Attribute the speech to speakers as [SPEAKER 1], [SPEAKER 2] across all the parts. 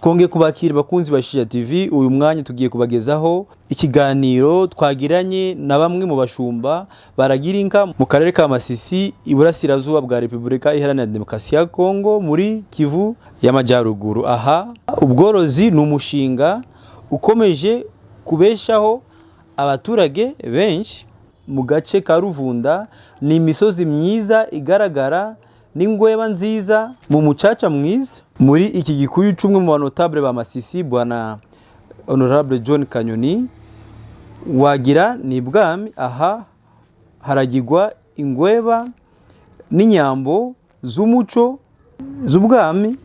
[SPEAKER 1] Twongeye kubakira bakunzi ba Shisha TV. Uyu mwanya tugiye kubagezaho ikiganiro twagiranye na bamwe mu bashumba baragira inka mu karere ka Masisi iburasirazuba bwa Repubulika Iharanira Demokarasi ya Kongo muri Kivu y'Amajyaruguru. Aha ubworozi ni umushinga ukomeje kubeshaho abaturage benshi mu gace ka Ruvunda. Ni imisozi myiza igaragara n'ingweba nziza mu mucaca mwiza. Muri iki gikuyu cumwe mu banotable ba Masisi, bwana Honorable John Kanyoni wagira ni bwami. Aha haragirwa ingweba n'inyambo z'umuco z'ubwami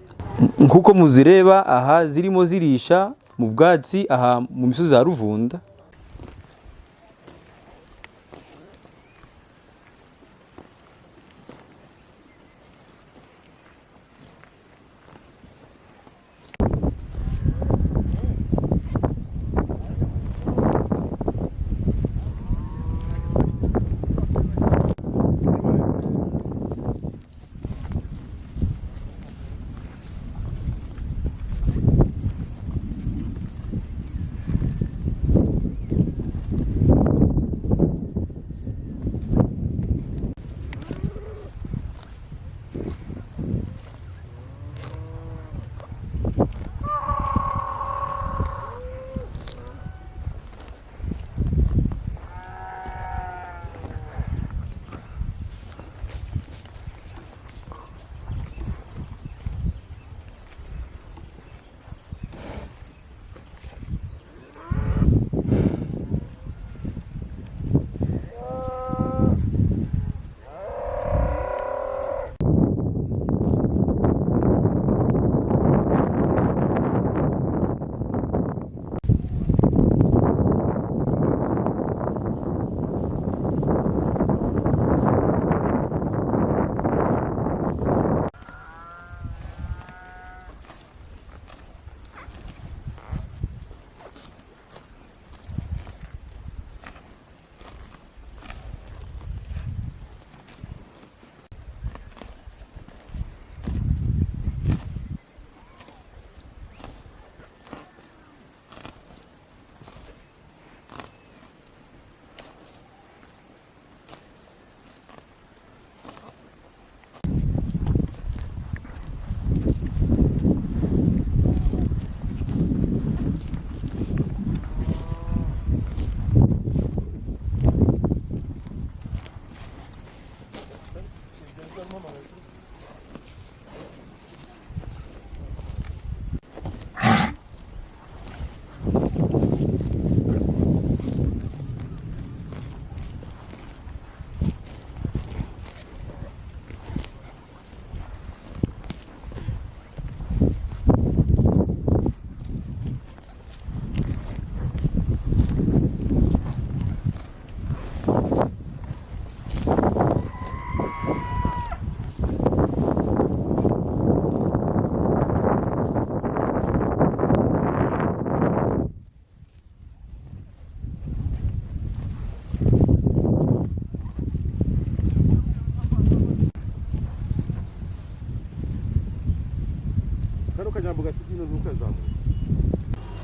[SPEAKER 1] nkuko muzireba aha zirimo zirisha mu bwatsi aha mu misozi ya Ruvunda.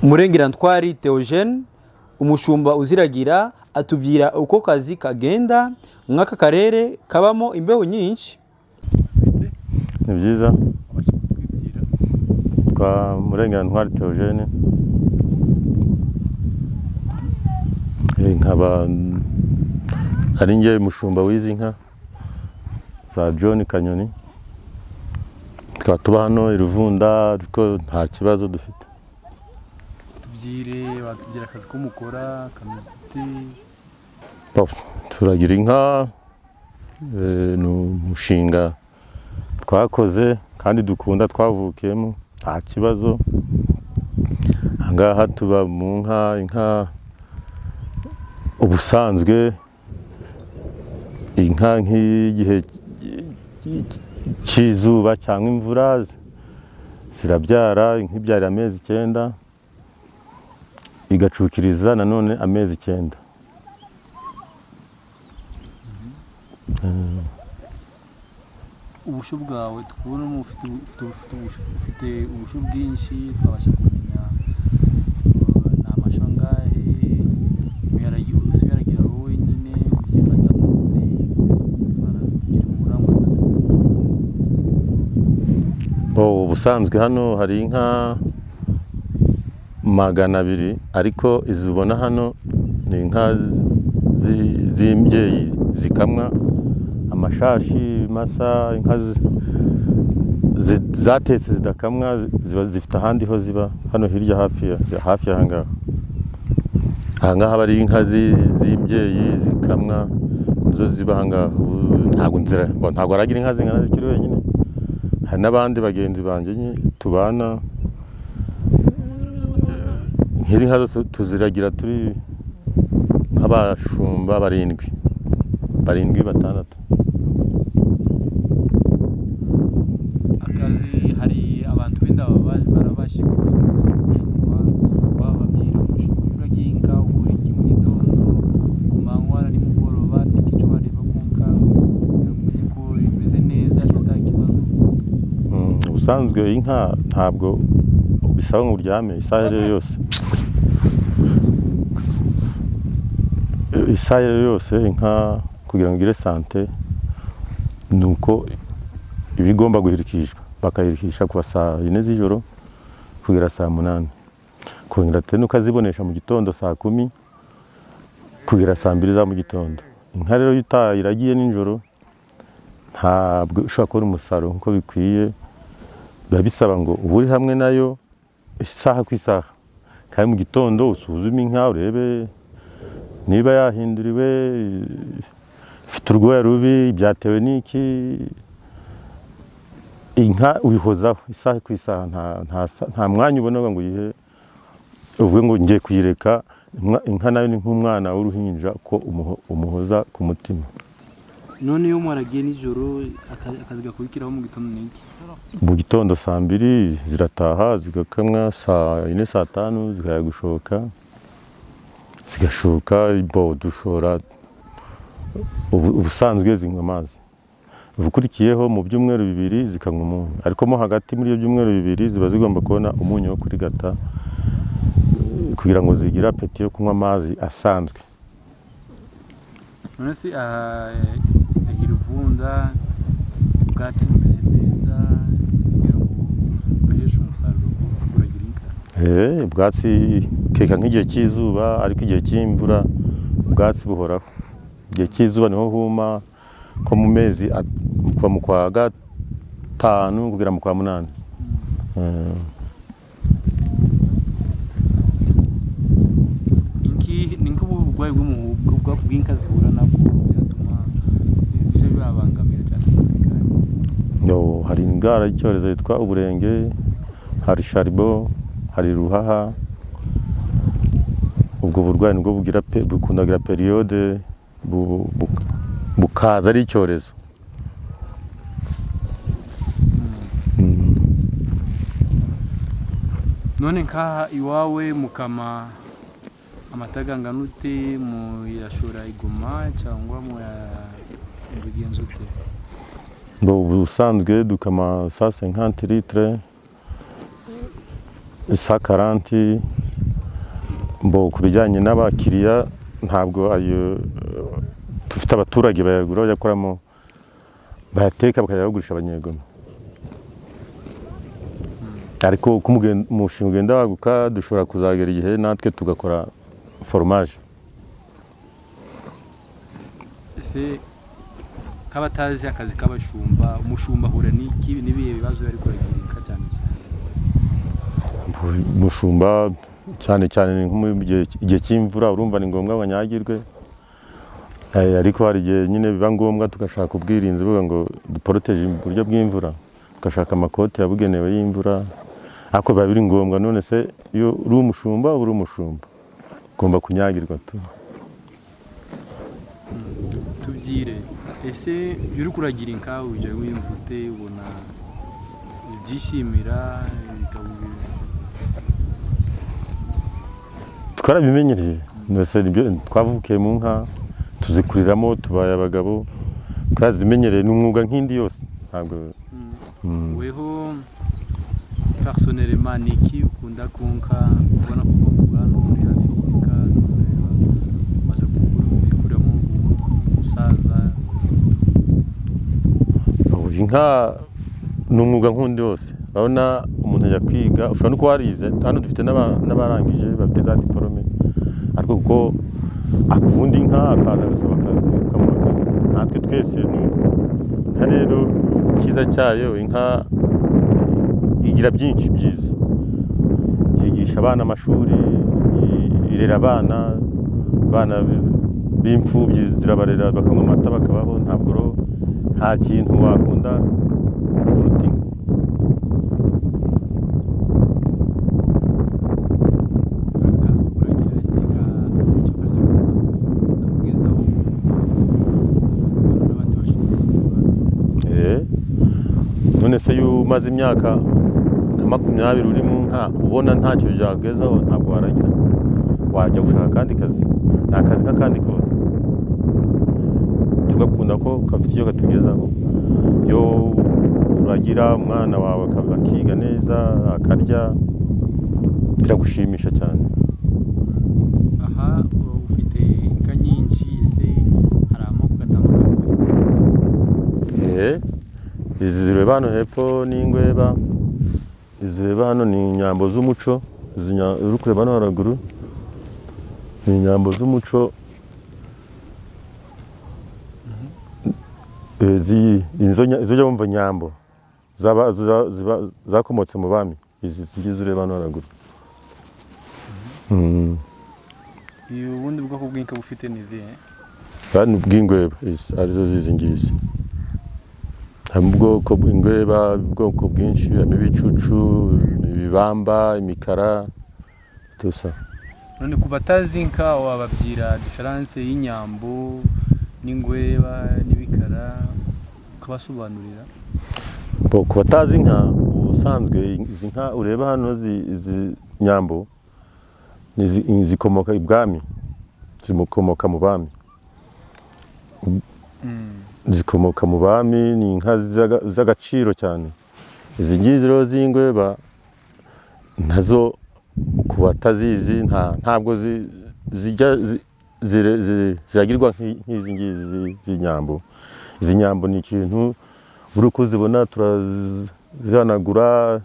[SPEAKER 1] Murengirantwari Theogene umushumba uziragira atubwira uko kazi kagenda mwaka karere kabamo imbeho nyinshi.
[SPEAKER 2] Ni byiza kwa Murengirantwari Theogene nkaba ari ngiye umushumba w'izi nka za John Kanyoni. Tukaba tuba hano i Ruvunda ariko nta kibazo dufite.
[SPEAKER 1] Watubwira akazi ko mukora kameze.
[SPEAKER 2] Turagira inka ni umushinga twakoze kandi dukunda twavukiyemo nta kibazo. Ahangaha tuba mu inka ubusanzwe inka nk'igihe cy'izuba cyangwa imvura zirabyara. Nk'ibyara amezi 9 igacukiriza nanone amezi 9.
[SPEAKER 1] ubusho bwawe tukubona ufite ubusho bwinshi twabasha kumenya nta masho ngahe uyaragira wowe nyine uyifata mute baragira umurambo
[SPEAKER 2] ubusanzwe hano hari inka 200 ariko izubona hano ni inka z'imbyeyi zikamwa amashashi masa, inka zatetse zidakamwa ziba zifite ahandi ho ziba hano hirya hafi ahangaha. Ahangaha bari inka z'imbyeyi zikamwa nizo ziba ahangaha. Ntabwo aragira inka zingana zikiri wenyine, hari n'abandi bagenzi banjye tubana. Nk'izi nka zose tuziragira turi nk'abashumba 7 6.
[SPEAKER 1] Akazi hari abantu benda barabashije gushumba bababwira umushumba ginka ukora iki mu gitondo ku manywa ari mugoroba n'icyo bareba kunka umenye ko imeze neza nta kibazo.
[SPEAKER 2] Ubusanzwe inka ntabwo bisaba ngo uryame isaha yose. Isaha yose inka kugira ngo igire sante nuko ibigomba guhirikishwa, bakahirikisha kuva saa 4 z'ijoro kugera saa 8, kongera tene ukazibonesha mu gitondo saa 10 kugera saa 2 za mu gitondo. Inka rero iragiye ninjoro ntabwo ushobora kubona umusaruro nkuko bikwiye, biba bisaba ngo uri hamwe nayo isaha ku isaha, kandi mu gitondo usuzume inka urebe niba yahinduriwe, ifite urwoya rubi, byatewe n'iki. Inka ubihozaho isaha ku isaha, nta mwanya ubona ngo uyihe uvuge ngo ngiye kuyireka. Inka nayo ni nk'umwana w'uruhinja ko umuhoza ku mutima.
[SPEAKER 1] None iyo mwaragiye nijoro akazi gakurikiraho mu gitondo n'iki?
[SPEAKER 2] Mu gitondo saa 2 zirataha zigakamwa, saa 4 saa 5 zikajya gushoka, zigashoka dushora. Ubusanzwe zinywa amazi, ubukurikiyeho mu byumweru 2 zikanywa umunyu, ariko mo hagati muri ibyo byumweru 2 ziba zigomba kubona umunyu wo kurigata kugira ngo zigira apeti yo kunywa amazi asanzwe.
[SPEAKER 1] None se Iruvunda ubwatsi bumeze neza kugira ngo baheshe umusaruro kuragira inka?
[SPEAKER 2] Ubwatsi keka nk'igihe cy'izuba, ariko igihe cy'imvura ubwatsi buhoraho. Igihe cy'izuba niho huma, ko mu mezi kuva mu kwa 5 kugera mu kwa 8.
[SPEAKER 1] Ni nk'uburwayi bw'inka zihura nabwo byatuma bijya bibabangamira cyane.
[SPEAKER 2] Hari indwara y'icyorezo yitwa uburenge, hari sharibo, hari ruhaha. Ubwo burwayi nibwo bukundagira periode bukaza ari icyorezo.
[SPEAKER 1] None nka iwawe mukama amataganga nute mu yashora igoma cyangwa mu bigenzo ute?
[SPEAKER 2] Ubusanzwe dukama 150 litres, 140. Ku bijyanye n'abakiriya ntabwo ayo dufite abaturage bayagura bajya kuramo, bayateka bakajya bagurisha abanyegoma. Ariko umushinga ugenda waguka, dushobora kuzagera igihe natwe tugakora foromaje.
[SPEAKER 1] Ese nk'abatazi akazi k'abashumba, umushumba ahura n'ibihe bibazo bari kuragira inka cyane cyane?
[SPEAKER 2] Umushumba cyane cyane igihe cy'imvura urumva ni ngombwa ngo anyagirwe, ariko hari igihe nyine biba ngombwa tugashaka ubwirinzi buvuga ngo duporoteje uburyo bw'imvura, tugashaka amakoti yabugenewe y'imvura, ariko biba biri ngombwa. None se iyo uri umushumba ugomba kunyagirwa tu.
[SPEAKER 1] Tubyire, ese iyo uri kuragira inka ujya wiyumva ute? Ubona ubyishimira?
[SPEAKER 2] Twarabimenyereye, twavukiye mu nka, nka, ntabwo
[SPEAKER 1] weho personnellement niki ukunda kunka ubona ko bwana muri Afrika maze kukura mu musaza
[SPEAKER 2] inka n'umwuga nkundi wose urabona umuntu ajya kwiga ushobora no kuba warize hano dufite n'abarangije bafite za diplome ariko kuko akunda inka akaza agasaba akazi ukamuha akazi natwe twese nuko inka rero icyiza cyayo inka igira byinshi byiza yigisha abana amashuri irera abana b'imfubyi zirabarera bakanywa amata bakabaho ntabwo nta kintu wakunda kuruta inka none se iyo umaze imyaka nka 20 uri mu nka ubona ntacyo byagezaho ntabwo waragira wajya gushaka akandi kazi nta kazi nk'akandi kose tugakunda ko gafite icyo katugezaho iyo uragira umwana wawe akiga neza akarya biragushimisha cyane.
[SPEAKER 1] Aha ufite inka nyinshi ese hari amoko atandukanye?
[SPEAKER 2] Izi zireba hano hepfo ni ingweba, izi zireba hano ni inyambo z'umuco, uri kureba hano haraguru ni inyambo z'umuco. Izo wumva nyambo zakomotse mu bami, izi ngizi ureba hano haraguru.
[SPEAKER 1] Ubundi bwoko bw'inka bufite ni izihe?
[SPEAKER 2] Bani bw'ingweba arizo zizi ngizi. Hari ubwoko bw'ingweba, ubwoko bwinshi, ibicucu, ibibamba, imikara, tusa.
[SPEAKER 1] None ku batazi inka wababwira difference y'inyambo n'ingweba n'ibikara ukabasobanurira?
[SPEAKER 2] Ku batazi inka ubusanzwe izi nka ureba hano izi nyambo zikomoka ibwami, zikomoka mu bami. Zikomoka mu bami, ni inka z'agaciro cyane. Izi ngizi rero z'ingweba nazo ku batazizi ntabwo ziragirwa nk'izi ngizi z'inyambo. Izi nyambo ni ikintu buri uko uzibona turazihanagura,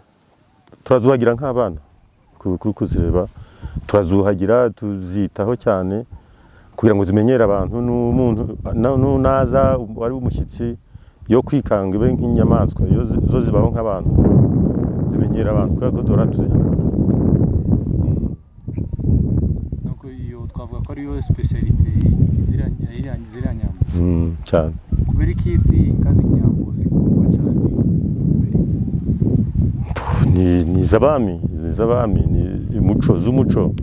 [SPEAKER 2] turazuhagira nk'abana. Kuri kuzireba turazuhagira, tuzitaho cyane kugira ngo zimenyere abantu. N'umuntu naza wari umushyitsi yo kwikanga ibe nk'inyamaswa, zo zibaho nk'abantu, zimenyera abantu kubera ko duhora tuzihanagura.
[SPEAKER 1] Nuko iyo twavuga ko ariyo specialite ziriya nyambo
[SPEAKER 2] cyane.
[SPEAKER 1] Kubera iki izi inka z'inyambo zikundwa cyane?
[SPEAKER 2] Ni iz'abami, ni umuco z'umuco.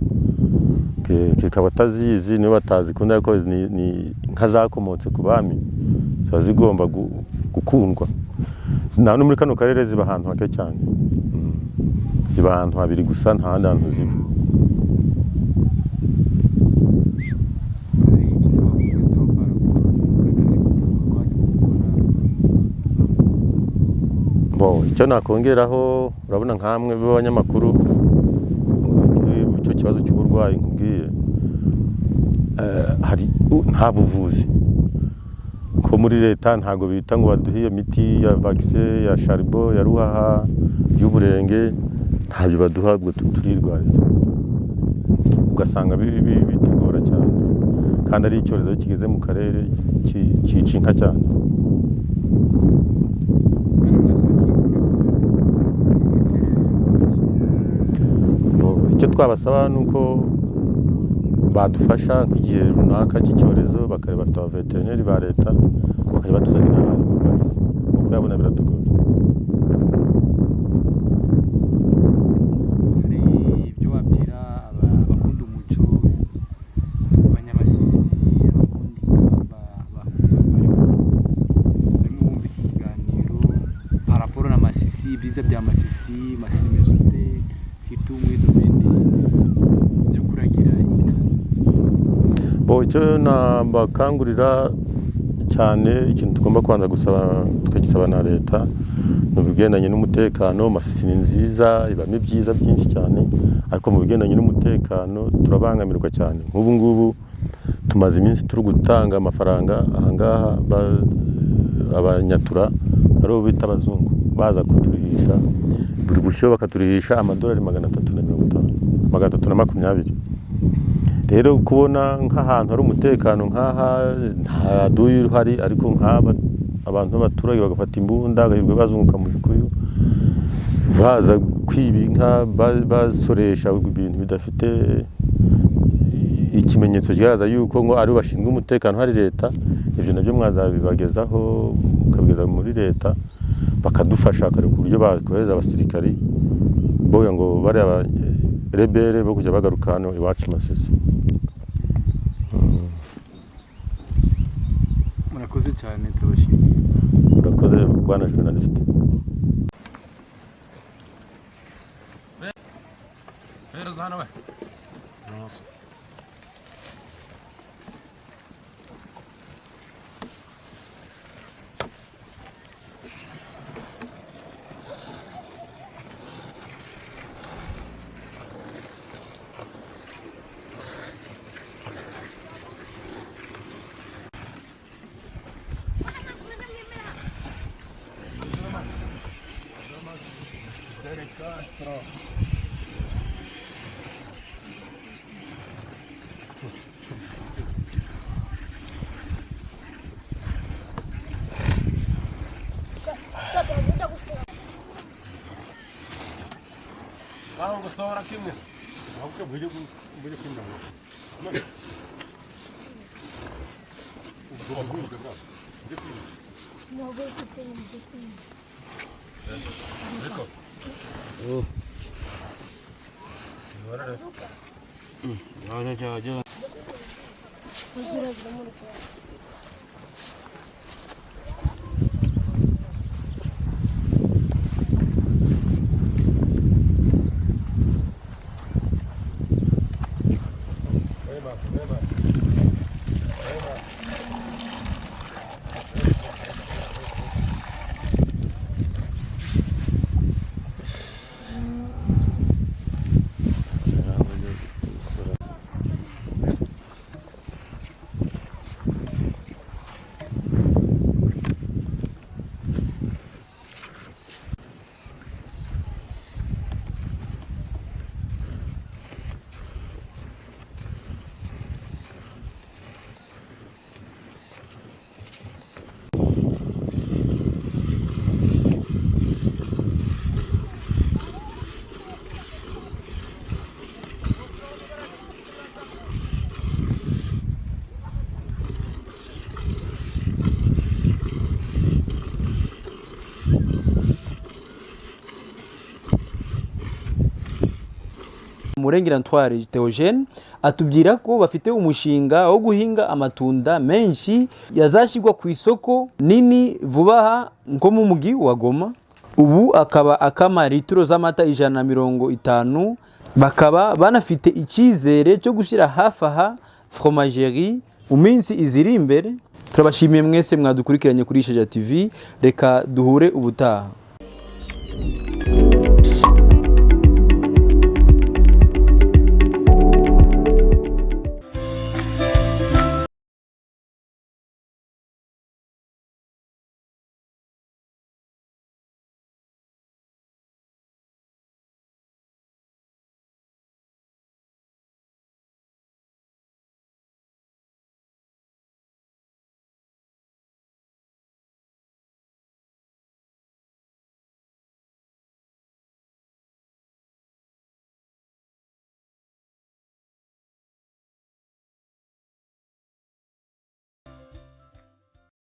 [SPEAKER 2] Kikaba atazizi niyo batazikunda ko ni inka zakomotse ku bami, ziba zigomba gukundwa. Nta no muri kano karere ziba ahantu hake cyane, ziba ahantu habiri gusa, nta handi hantu ziba. Icyo nakongeraho, urabona nkamwe b'abanyamakuru, icyo kibazo cy'uburwayi nkubwiye, nta buvuzi ko muri leta ntago bita ngo baduhe iyo miti ya vaccine, ya charibo, ya ruhaha, y'uburenge, ntabyo baduha, ubwo turirwariza. Ugasanga bitugora cyane, kandi ari icyorezo kigeze mu karere cyica inka cyane. Icyo twabasaba ni uko badufasha nk'igihe runaka cy'icyorezo, bakareba bafite abaveterineri ba leta, bakajya batuzanira abayobozi, kuko yabona biratugora.
[SPEAKER 1] Hari ibyo wabwira abakunda umuco, abanyamasisi, abakunda ingamba, barimo bumva iki kiganiro par rapport na Masisi, ibyiza bya Masisi Mesute, surtout muri domaine byo kuragira inka?
[SPEAKER 2] Icyo nabakangurira cyane ikintu tugomba kwanza gusaba tukagisaba na leta mu bigendanye n'umutekano. Masisi ni nziza ibamo ibyiza byinshi cyane, ariko mu bigendanye n'umutekano turabangamirwa cyane. Nk'ubu ngubu tumaze iminsi turi gutanga amafaranga ahangaha abanyatura aribo bita abazungu baza kuturihisha buri bushyo bakaturihisha amadolari 320. Rero kubona nk'ahantu hari umutekano nk'aha nta duyi hari, ariko nk'aba abantu b'abaturage bagafata imbunda bagahirwa bazunguka mu bikuyu baza kwiba inka basoresha ibintu bidafite ikimenyetso kigaragaza yuko ngo ari bashinzwe umutekano hari leta. Ibyo nabyo mwazabibagezaho mukabigeza muri leta bakadufasha kare ku buryo bakohereza abasirikari boya ngo bari rebere bo kujya bagaruka hano iwacu Masisi.
[SPEAKER 1] Murakoze cyane turabashimiye.
[SPEAKER 2] Murakoze bwana journaliste.
[SPEAKER 3] Hano we. Vamos gostar aqui mesmo. Vamos que eu vídeo aqui não. Não vou te
[SPEAKER 1] Murengera Ntwari Theogene atubwira ko bafite umushinga wo guhinga amatunda menshi yazashigwa ku isoko nini vubaha nko mu mugi wa Goma. Ubu akaba akama litiro z'amata 150, bakaba banafite icyizere cyo gushira hafaha fromagerie mu minsi iziri imbere. Turabashimiye mwese mwadukurikiranye kuri Ishaja TV, reka duhure ubutaha.